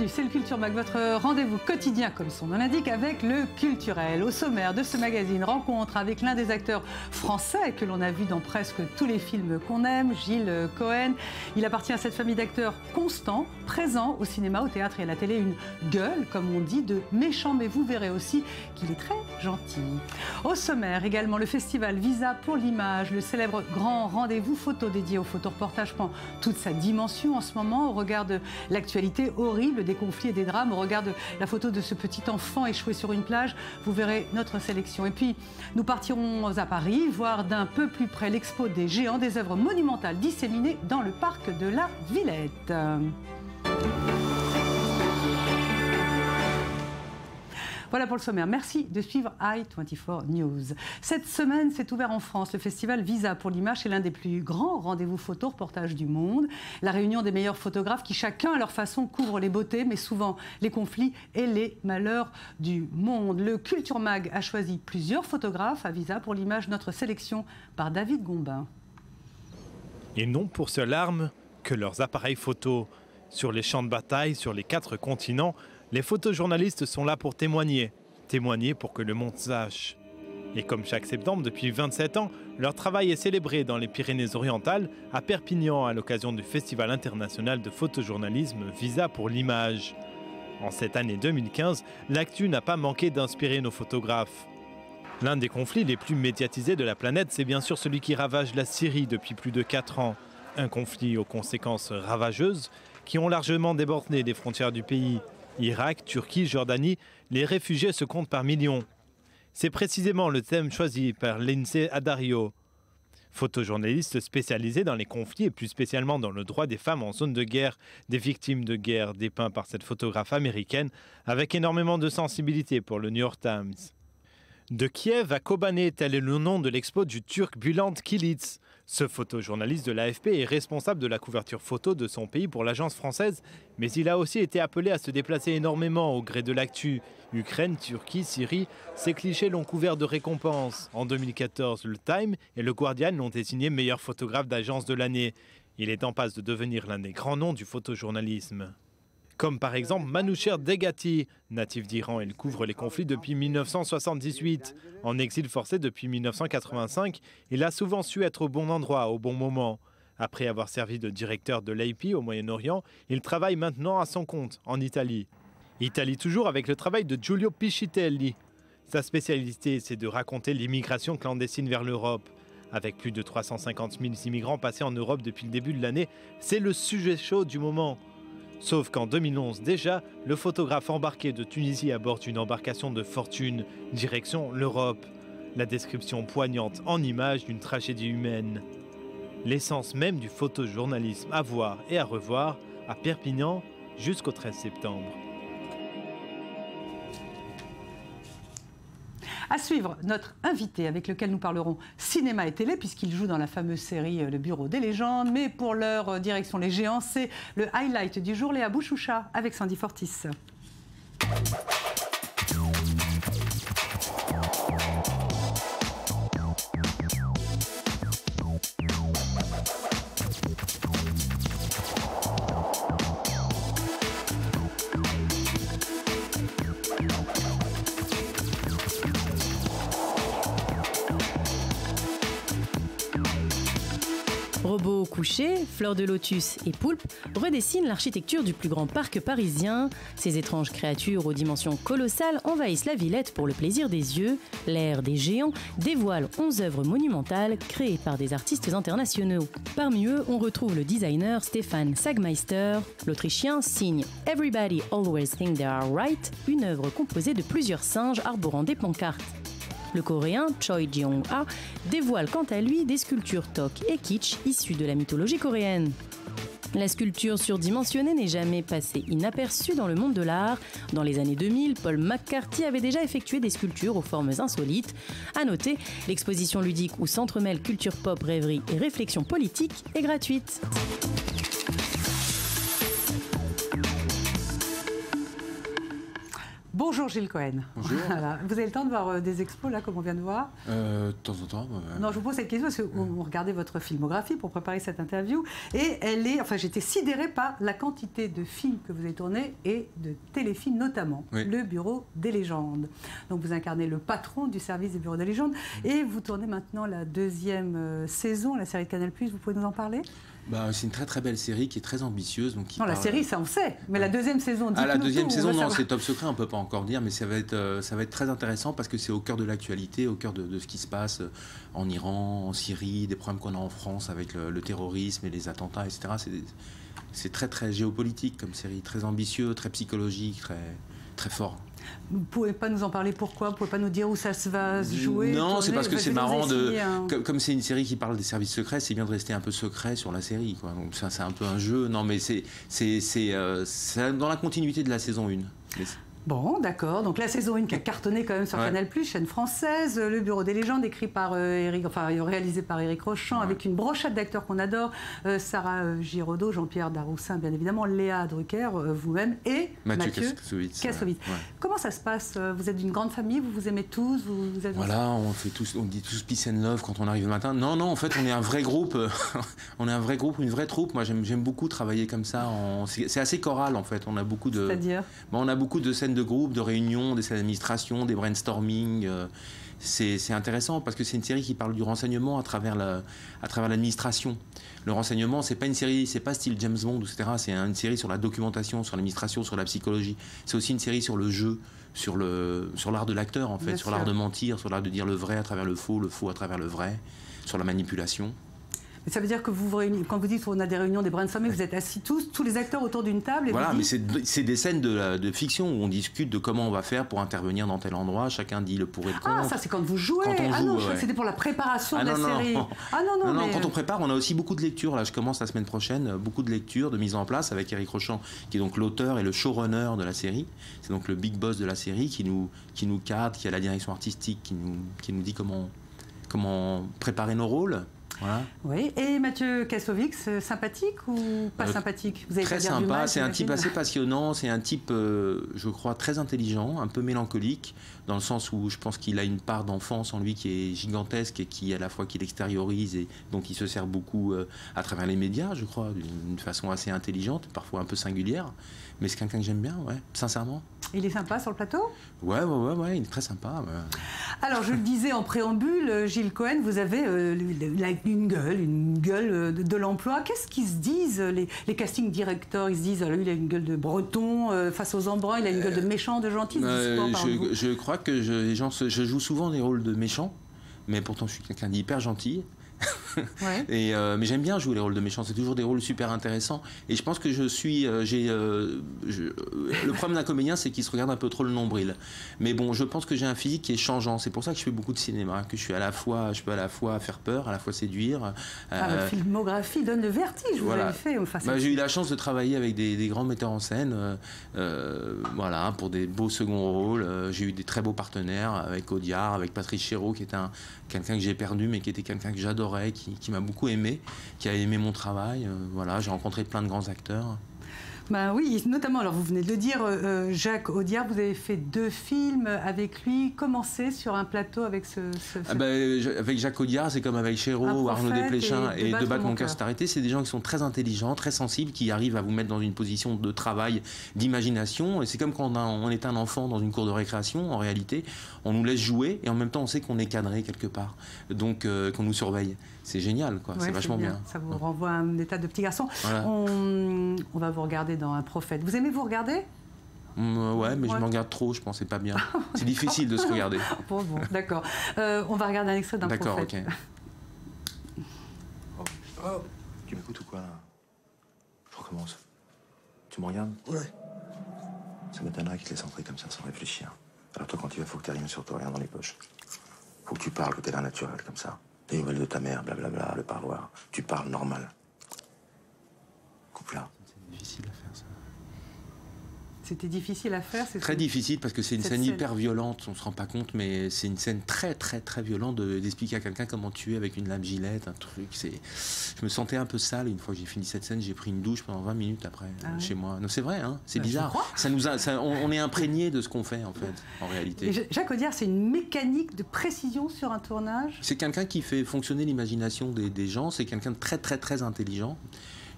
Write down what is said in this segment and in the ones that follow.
bienvenue, c'est le Culture Mag, votre rendez-vous quotidien, comme son nom l'indique, avec le culturel. Au sommaire de ce magazine, rencontre avec l'un des acteurs français que l'on a vu dans presque tous les films qu'on aime, Gilles Cohen. Il appartient à cette famille d'acteurs constants, présents au cinéma, au théâtre et à la télé, une gueule, comme on dit, de méchant, mais vous verrez aussi qu'il est très gentil. Au sommaire également, le festival Visa pour l'image, le célèbre grand rendez-vous photo dédié au photoreportage prend toute sa dimension en ce moment, au regard de l'actualité horrible des conflits et des drames, au regard de la photo de ce petit enfant échoué sur une plage. Vous verrez notre sélection. Et puis, nous partirons à Paris, voir d'un peu plus près l'expo des géants, des œuvres monumentales disséminées dans le parc de la Villette. Voilà pour le sommaire. Merci de suivre i24 News. Cette semaine, s'est ouvert en France le festival Visa pour l'image. C'est l'un des plus grands rendez-vous photo-reportage du monde. La réunion des meilleurs photographes qui, chacun à leur façon, couvrent les beautés, mais souvent les conflits et les malheurs du monde. Le Culture Mag a choisi plusieurs photographes à Visa pour l'image. Notre sélection par David Gombin. Et non pour seule arme que leurs appareils photo. Sur les champs de bataille, sur les 4 continents, les photojournalistes sont là pour témoigner. Témoigner pour que le monde sache. Et comme chaque septembre, depuis 27 ans, leur travail est célébré dans les Pyrénées-Orientales, à Perpignan, à l'occasion du Festival international de photojournalisme Visa pour l'image. En cette année 2015, l'actu n'a pas manqué d'inspirer nos photographes. L'un des conflits les plus médiatisés de la planète, c'est bien sûr celui qui ravage la Syrie depuis plus de 4 ans. Un conflit aux conséquences ravageuses qui ont largement débordé les frontières du pays. Irak, Turquie, Jordanie, les réfugiés se comptent par millions. C'est précisément le thème choisi par Lindsay Addario, photojournaliste spécialisée dans les conflits et plus spécialement dans le droit des femmes en zone de guerre, des victimes de guerre, dépeint par cette photographe américaine avec énormément de sensibilité pour le New York Times. De Kiev à Kobané, tel est le nom de l'expo du Turc Bülent Kilic. Ce photojournaliste de l'AFP est responsable de la couverture photo de son pays pour l'agence française, mais il a aussi été appelé à se déplacer énormément au gré de l'actu. Ukraine, Turquie, Syrie, ces clichés l'ont couvert de récompenses. En 2014, le Time et le Guardian l'ont désigné meilleur photographe d'agence de l'année. Il est en passe de devenir l'un des grands noms du photojournalisme. Comme par exemple Manoucher Degati, natif d'Iran, il couvre les conflits depuis 1978. En exil forcé depuis 1985, il a souvent su être au bon endroit, au bon moment. Après avoir servi de directeur de l'AP au Moyen-Orient, il travaille maintenant à son compte, en Italie. Italie toujours avec le travail de Giulio Piscitelli. Sa spécialité, c'est de raconter l'immigration clandestine vers l'Europe. Avec plus de 350 000 immigrants passés en Europe depuis le début de l'année, c'est le sujet chaud du moment. Sauf qu'en 2011 déjà, le photographe embarqué de Tunisie à bord d'une embarcation de fortune, direction l'Europe. La description poignante en images d'une tragédie humaine. L'essence même du photojournalisme à voir et à revoir à Perpignan jusqu'au 13 septembre. À suivre, notre invité avec lequel nous parlerons cinéma et télé, puisqu'il joue dans la fameuse série Le Bureau des légendes. Mais pour leur direction les géants, c'est le highlight du jour, Léa Bouchoucha avec Sandy Fortis. Robots couchés, fleurs de lotus et poulpes redessinent l'architecture du plus grand parc parisien. Ces étranges créatures aux dimensions colossales envahissent la Villette pour le plaisir des yeux. L'ère des géants dévoile 11 œuvres monumentales créées par des artistes internationaux. Parmi eux, on retrouve le designer Stefan Sagmeister. L'Autrichien signe Everybody Always Think They Are Right, une œuvre composée de plusieurs singes arborant des pancartes. Le coréen Choi Jeong-ha dévoile quant à lui des sculptures tok et kitsch issues de la mythologie coréenne. La sculpture surdimensionnée n'est jamais passée inaperçue dans le monde de l'art. Dans les années 2000, Paul McCarthy avait déjà effectué des sculptures aux formes insolites. À noter, l'exposition ludique où s'entremêlent culture pop, rêverie et réflexion politique est gratuite. Bonjour Gilles Cohen. Bonjour. Voilà. Vous avez le temps de voir des expos là, comme on vient de voir? De temps en temps. Non, je vous pose cette question parce qu'on regardait votre filmographie pour préparer cette interview et j'étais sidérée par la quantité de films que vous avez tournés et de téléfilms notamment. Oui. Le Bureau des légendes. Donc vous incarnez le patron du service du Bureau des légendes et vous tournez maintenant la 2e saison, la série de Canal+. Vous pouvez nous en parler? C'est une très très belle série qui est très ambitieuse. Donc la série, ça on sait, mais la 2e saison, la 2e tout, saison, non, c'est top secret, on ne peut pas encore dire, mais ça va être très intéressant parce que c'est au cœur de l'actualité, au cœur de ce qui se passe en Iran, en Syrie, des problèmes qu'on a en France avec le terrorisme et les attentats, etc. C'est très très géopolitique comme série, très ambitieux, très psychologique, très fort. Vous ne pouvez pas nous en parler, pourquoi? Vous ne pouvez pas nous dire où ça se va se jouer? Non, c'est parce que c'est marrant comme c'est une série qui parle des services secrets, c'est bien de rester un peu secret sur la série, quoi. Donc ça, c'est un peu un jeu. Non, mais c'est dans la continuité de la saison 1. Bon, d'accord. Donc la saison 1 qui a cartonné quand même sur Canal+, chaîne française, Le Bureau des légendes, écrit par réalisé par Éric Rochant, avec une brochette d'acteurs qu'on adore, Sarah Giraudot, Jean-Pierre Daroussin, bien évidemment, Léa Drucker, vous-même, et Mathieu Kassovitz. Comment ça se passe? Vous êtes d'une grande famille, vous vous aimez tous, vous êtes Voilà, on dit tous peace and love quand on arrive le matin. Non, en fait, on est un vrai groupe. On est un vrai groupe, une vraie troupe. Moi, j'aime beaucoup travailler comme ça. C'est assez choral, en fait. On a beaucoup de... C'est-à-dire? On a beaucoup de scènes de groupe, de réunions, des scènes d'administration, des brainstorming. C'est intéressant parce que c'est une série qui parle du renseignement à travers l'administration. Le renseignement, c'est pas une série, c'est pas style James Bond, etc. C'est une série sur la documentation, sur l'administration, sur la psychologie. C'est aussi une série sur le jeu, sur l'art de l'acteur, en fait, sur l'art de mentir, sur l'art de dire le vrai à travers le faux à travers le vrai, sur la manipulation. Mais ça veut dire que vous vous réunissez, quand vous dites qu'on a des réunions, des brainstorming, vous êtes assis tous les acteurs autour d'une table et voilà, vous dites... mais c'est des scènes de fiction où on discute de comment on va faire pour intervenir dans tel endroit, chacun dit le pour et le contre. Ah, ça c'est quand vous jouez. C'était pour la préparation de la série. Non, quand on prépare, on a aussi beaucoup de lectures. Là, je commence la semaine prochaine, beaucoup de lectures, de mise en place avec Éric Rochant, qui est donc l'auteur et le showrunner de la série. C'est donc le big boss de la série qui nous cadre, qui a la direction artistique, qui nous dit comment préparer nos rôles. Voilà. Oui, et Mathieu Kassovitz, sympathique ou pas sympathique? Vous avez très sympa, c'est un type assez passionnant, c'est un type, je crois, très intelligent, un peu mélancolique, dans le sens où je pense qu'il a une part d'enfance en lui qui est gigantesque et qui, à la fois, qu'il extériorise et dont il se sert beaucoup à travers les médias, je crois, d'une façon assez intelligente, parfois un peu singulière. Mais c'est quelqu'un que j'aime bien, sincèrement. Il est sympa sur le plateau? Ouais, il est très sympa. Ouais. Alors, je le disais en préambule, Gilles Cohen, vous avez une gueule de l'emploi. Qu'est-ce qu'ils se disent, les casting directors? Ils se disent, lui, il a une gueule de breton face aux embruns, il a une gueule de méchant, de gentil. Je crois que je joue souvent des rôles de méchants, mais pourtant je suis quelqu'un d'hyper gentil. Mais j'aime bien jouer les rôles de méchants, c'est toujours des rôles super intéressants et je pense que le problème d'un comédien, c'est qu'il se regarde un peu trop le nombril, mais bon, je pense que j'ai un physique qui est changeant, c'est pour ça que je fais beaucoup de cinéma, que je peux à la fois faire peur, à la fois séduire. Votre filmographie donne le vertige, vous avez fait. J'ai eu la chance de travailler avec des grands metteurs en scène, pour des beaux seconds rôles. J'ai eu des très beaux partenaires avec Audiard, avec Patrice Chéreau, qui est quelqu'un que j'ai perdu, mais qui était quelqu'un que j'adorais, qui m'a beaucoup aimé, qui a aimé mon travail. J'ai rencontré plein de grands acteurs. Oui, notamment, alors vous venez de le dire, Jacques Audiard, vous avez fait 2 films avec lui. Comment c'est sur un plateau avec avec Jacques Audiard, c'est comme avec Chéreau, Arnaud Desplechin et De battre mon cœur s'est arrêté. C'est des gens qui sont très intelligents, très sensibles, qui arrivent à vous mettre dans une position de travail, d'imagination. Et c'est comme quand on est un enfant dans une cour de récréation, en réalité, on nous laisse jouer et en même temps on sait qu'on est cadré quelque part, donc qu'on nous surveille. C'est génial, quoi. C'est vachement bien. Ça vous renvoie à un état de petit garçon. Voilà. On va vous regarder dans Un prophète. Vous aimez vous regarder? Ouais, mais je me regarde trop, je pense, c'est pas bien. C'est difficile de se regarder. Bon, d'accord. On va regarder un extrait d'un prophète. D'accord, ok. Oh. Tu m'écoutes ou quoi, là? Je recommence. Tu me regardes? Ouais. Ça m'étonnerait qu'il te laisse entrer comme ça, sans réfléchir. Alors toi, quand tu vas, faut que tu rien sur toi, rien dans les poches. Faut que tu parles, que t'aies l'air naturel, comme ça. Des nouvelles de ta mère, blablabla, le parloir. Tu parles normal. Coupe là. C'est difficile à faire, ça. C'était difficile à faire. Très difficile parce que c'est une scène hyper violente, on se rend pas compte, mais c'est une scène très violente d'expliquer à quelqu'un comment tuer avec une lame Gillette, un truc. Je me sentais un peu sale une fois que j'ai fini cette scène, j'ai pris une douche pendant 20 minutes après chez moi. Non, c'est vrai, hein, c'est bizarre. On est imprégné de ce qu'on fait en fait, en réalité. Et Jacques Audiard, c'est une mécanique de précision sur un tournage. C'est quelqu'un qui fait fonctionner l'imagination des gens, c'est quelqu'un de très intelligent.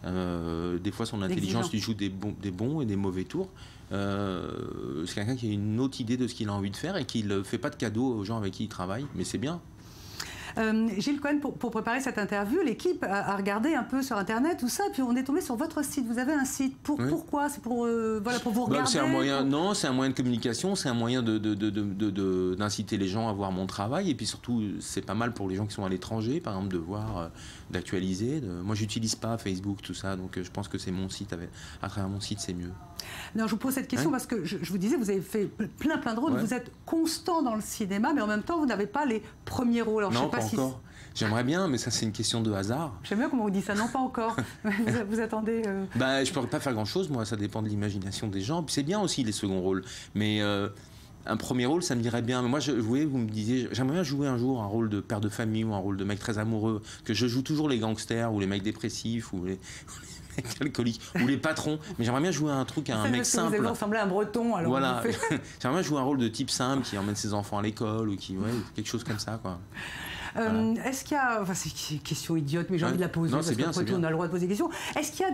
Des fois son intelligence lui joue des bons et des mauvais tours. C'est quelqu'un qui a une autre idée de ce qu'il a envie de faire et qui ne fait pas de cadeaux aux gens avec qui il travaille, mais c'est bien. Gilles Cohen, pour préparer cette interview, l'équipe a regardé un peu sur Internet, tout ça, puis on est tombé sur votre site. Vous avez un site. Pourquoi? C'est pour vous regarder? C'est un moyen, non, c'est un moyen de communication, c'est un moyen d'inciter les gens à voir mon travail, et puis surtout, c'est pas mal pour les gens qui sont à l'étranger, par exemple, de voir, d'actualiser. Moi, j'utilise pas Facebook, tout ça, donc je pense que c'est mon site, à travers mon site, c'est mieux. Non, je vous pose cette question parce que je vous disais, vous avez fait plein de rôles, vous êtes constant dans le cinéma, mais en même temps, vous n'avez pas les premiers rôles. Alors, non, je sais pas encore. J'aimerais bien, mais ça, c'est une question de hasard. J'aime bien comment vous dites ça, non, pas encore. vous attendez... Je pourrais pas faire grand-chose, moi, ça dépend de l'imagination des gens. Puis c'est bien aussi, les seconds rôles. Mais un premier rôle, ça me dirait bien. Mais moi, vous me disiez, j'aimerais bien jouer un jour un rôle de père de famille ou un rôle de mec très amoureux, que je joue toujours les gangsters ou les mecs dépressifs ou les alcooliques ou les patrons, mais j'aimerais bien jouer un truc à un mec simple. Vous ressemblez à un breton, alors. Voilà, j'aimerais bien jouer un rôle de type simple qui emmène ses enfants à l'école ou quelque chose comme ça, quoi. Est-ce qu'il y a... Enfin, c'est une question idiote, mais j'ai envie de la poser. Non, parce c'est bien, qu'après tout, on a le droit de poser des questions. Est-ce qu'il y a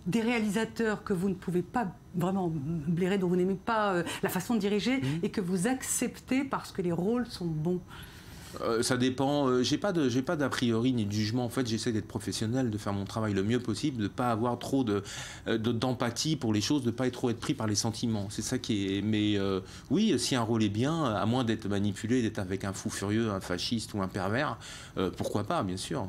des réalisateurs que vous ne pouvez pas vraiment blairer, dont vous n'aimez pas la façon de diriger, et que vous acceptez parce que les rôles sont bons? Ça dépend. J'ai pas d'a priori ni de jugement. En fait, j'essaie d'être professionnel, de faire mon travail le mieux possible, de ne pas avoir trop d'empathie pour les choses, de ne pas trop être pris par les sentiments. C'est ça qui est. Mais oui, si un rôle est bien, à moins d'être manipulé, d'être avec un fou furieux, un fasciste ou un pervers, pourquoi pas, bien sûr.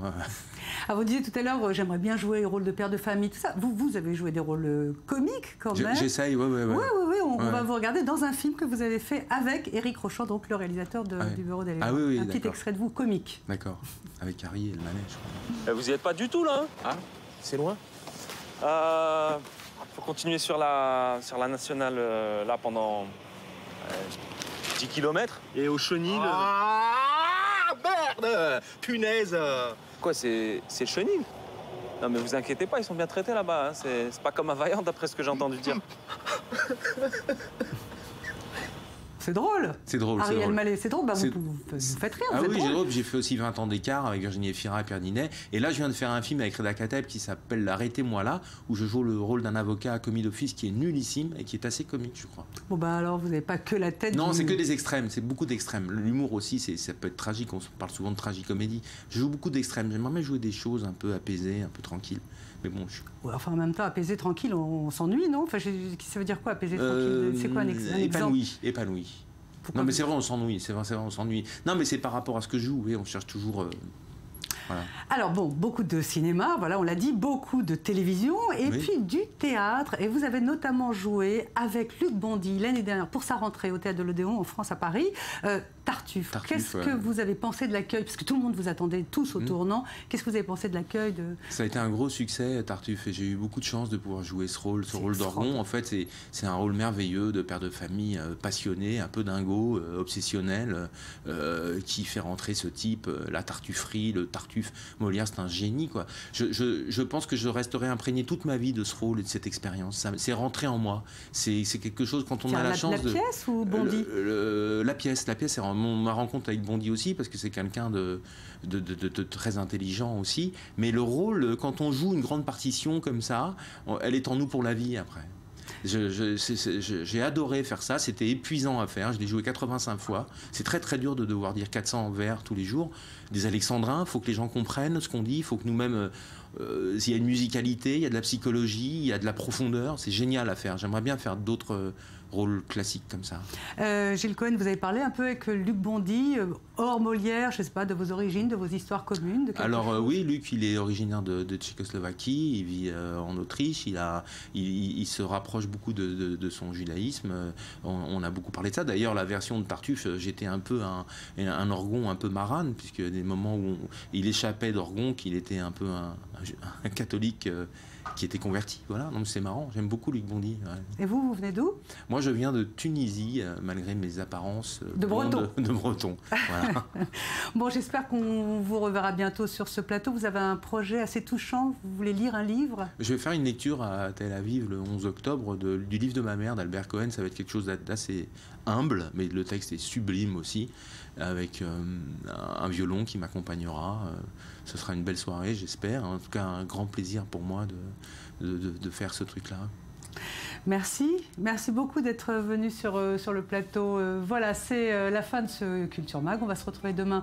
Ah, vous disiez tout à l'heure, j'aimerais bien jouer le rôle de père de famille, tout ça. Vous avez joué des rôles comiques quand même. J'essaye, oui. On va vous regarder dans un film que vous avez fait avec Éric Rochant, donc le réalisateur du Bureau des légendes. Ah oui, un petit extrait de vous comique. D'accord, avec Harry et le manège. Vous y êtes pas du tout là, hein? Ah, c'est loin. Faut continuer sur la nationale là pendant 10 km. Et au chenil. Ah merde! Punaise! Quoi, c'est le chenil? Non mais vous inquiétez pas, ils sont bien traités là-bas. Hein. C'est pas comme à Vaillant d'après ce que j'ai entendu dire. C'est drôle. C'est drôle. Ariel Mallet, c'est drôle. Vous faites rire. Ah oui, j'ai fait aussi 20 ans d'écart avec Virginie Efira et Pierre Ninet. Et là, je viens de faire un film avec Reda Kateb qui s'appelle Arrêtez-moi là, où je joue le rôle d'un avocat à commis d'office qui est nullissime et qui est assez comique, je crois. Bon, alors, vous n'avez pas que la tête. Non, c'est que des extrêmes. C'est beaucoup d'extrêmes. L'humour aussi, ça peut être tragique. On parle souvent de tragicomédie. Je joue beaucoup d'extrêmes. J'aimerais bien jouer des choses un peu apaisées, un peu tranquilles. Mais bon, enfin, en même temps, apaisé, tranquille, on s'ennuie, non? Enfin, ça veut dire quoi, apaisé, tranquille? C'est quoi un exemple? Épanoui. Non, mais c'est vrai, on s'ennuie. C'est vrai, on s'ennuie. Non, mais c'est par rapport à ce que je joue. Oui, on cherche toujours. Voilà. Alors bon, beaucoup de cinéma, voilà, on l'a dit, beaucoup de télévision et puis du théâtre. Et vous avez notamment joué avec Luc Bondy l'année dernière pour sa rentrée au Théâtre de l'Odéon en France à Paris. Tartuffe. Qu'est-ce que vous avez pensé de l'accueil? Parce que tout le monde vous attendait tous au tournant. Qu'est-ce que vous avez pensé de l'accueil Ça a été un gros succès, Tartuffe, et j'ai eu beaucoup de chance de pouvoir jouer ce rôle d'Orgon. En fait, c'est un rôle merveilleux de père de famille passionné, un peu dingo, obsessionnel, qui fait rentrer ce type, la tartufferie, le Tartuffe. Molière, c'est un génie, quoi. Je pense que je resterai imprégné toute ma vie de ce rôle et de cette expérience. C'est rentré en moi. C'est quelque chose, quand on a la chance de... La pièce ou Bondy? La pièce, c'est ma rencontre avec Bondy aussi, parce que c'est quelqu'un de très intelligent aussi. Mais le rôle, quand on joue une grande partition comme ça, elle est en nous pour la vie après. J'ai adoré faire ça, c'était épuisant à faire, je l'ai joué 85 fois. C'est très dur de devoir dire 400 vers tous les jours. Des alexandrins, il faut que les gens comprennent ce qu'on dit, il faut que nous-mêmes, il y a une musicalité, il y a de la psychologie, il y a de la profondeur, c'est génial à faire. J'aimerais bien faire d'autres rôle classique comme ça. Gilles Cohen, vous avez parlé un peu avec Luc Bondy, hors Molière, je ne sais pas, de vos origines, de vos histoires communes. Alors oui, Luc, il est originaire de Tchécoslovaquie, il vit en Autriche, il se rapproche beaucoup de son judaïsme. On a beaucoup parlé de ça. D'ailleurs, la version de Tartuffe, j'étais un peu un Orgon un peu marane, puisque des moments où il échappait d'Orgon, qu'il était un peu un catholique qui était converti. Voilà, donc c'est marrant. J'aime beaucoup Luc Bondy. Ouais. Et vous venez d'où? Moi, je viens de Tunisie, malgré mes apparences de breton. De breton. Voilà. Bon, j'espère qu'on vous reverra bientôt sur ce plateau. Vous avez un projet assez touchant. Vous voulez lire un livre? Je vais faire une lecture à Tel Aviv le 11 octobre du livre de ma mère, d'Albert Cohen. Ça va être quelque chose d'assez humble, mais le texte est sublime aussi, avec un violon qui m'accompagnera. Ce sera une belle soirée, j'espère. En tout cas, un grand plaisir pour moi de faire ce truc-là. Merci beaucoup d'être venu sur le plateau. Voilà, c'est la fin de ce Culture Mag. On va se retrouver demain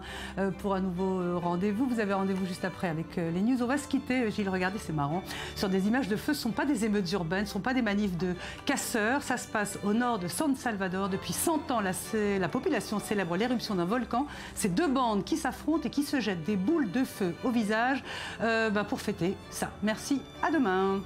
pour un nouveau rendez-vous. Vous avez rendez-vous juste après avec les news. On va se quitter, Gilles, regardez, c'est marrant, sur des images de feu. Ce ne sont pas des émeutes urbaines, ce ne sont pas des manifs de casseurs. Ça se passe au nord de San Salvador. Depuis 100 ans, la population célèbre l'éruption d'un volcan. C'est deux bandes qui s'affrontent et qui se jettent des boules de feu au visage pour fêter ça. Merci, à demain.